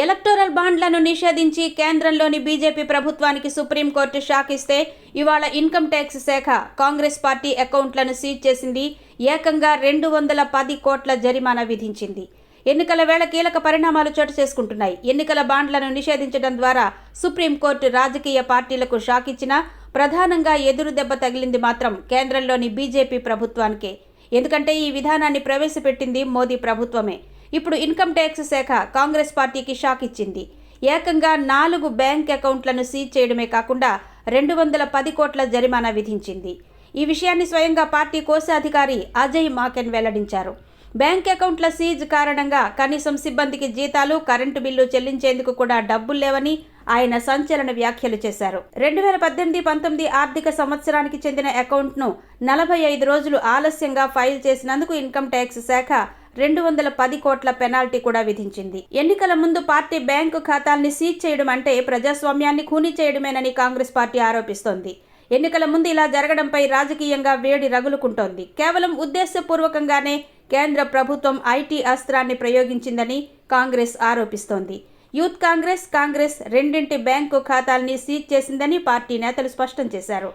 Electoral బాండ్లను నిషేధించి కేంద్రంలోని BJP ప్రభుత్వానికి సుప్రీంకోర్టు షాక్ ఇస్తే ఇవాళ ఇన్కమ్ ట్యాక్స్ శాఖ కాంగ్రెస్ పార్టీ అకౌంట్లను సీజ్ చేసింది. ఏకంగా 210 కోట్ల జరిమానా విధించింది. ఎన్నికల వేళ కీలక పరిణామాలు చోటు చేసుకుంటున్నాయి. ఎన్నికల బాండ్లను నిషేధించడం ద్వారా సుప్రీంకోర్టు రాజకీయ పార్టీలకు షాక్ ఇచ్చినా ప్రధానంగా ఎదురు దెబ్బ తగిలింది మాత్రం కేంద్రంలోని బీజేపీ ప్రభుత్వానికే. ఎందుకంటే ఈ విధానాన్ని ప్రవేశపెట్టింది మోదీ ప్రభుత్వమే. ఇప్పుడు ఇన్కమ్ ట్యాక్స్ శాఖ కాంగ్రెస్ పార్టీకి షాక్ ఇచ్చింది. ఏకంగా 4 బ్యాంక్ అకౌంట్లను సీజ్ చేయడమే కాకుండా 210 కోట్ల జరిమానా విధించింది. ఈ విషయాన్ని స్వయంగా పార్టీ కోశాధికారి అజయ్ మాకెన్ వెల్లడించారు. బ్యాంక్ అకౌంట్ల సీజ్ కారణంగా కనీసం సిబ్బందికి జీతాలు, కరెంటు బిల్లు చెల్లించేందుకు కూడా డబ్బులు లేవని ఆయన సంచలన వ్యాఖ్యలు చేశారు. 2018-19 ఆర్థిక సంవత్సరానికి చెందిన అకౌంట్ను 45 రోజులు ఆలస్యంగా ఫైల్ చేసినందుకు ఇన్కమ్ ట్యాక్స్ శాఖ 210 కోట్ల పెనాల్టీ కూడా విధించింది. ఎన్నికల ముందు పార్టీ బ్యాంకు ఖాతాల్ని సీజ్ చేయడం అంటే ప్రజాస్వామ్యాన్ని ఖూనీ చేయడమేనని కాంగ్రెస్ పార్టీ ఆరోపిస్తోంది. ఎన్నికల ముందు ఇలా జరగడంపై రాజకీయంగా వేడి రగులుకుంటోంది. కేవలం ఉద్దేశపూర్వకంగానే కేంద్ర ప్రభుత్వం ఐటీ అస్త్రాన్ని ప్రయోగించిందని కాంగ్రెస్ ఆరోపిస్తోంది. యూత్ కాంగ్రెస్ రెండింటి బ్యాంకు ఖాతాల్ని సీజ్ చేసిందని పార్టీ నేతలు స్పష్టం చేశారు.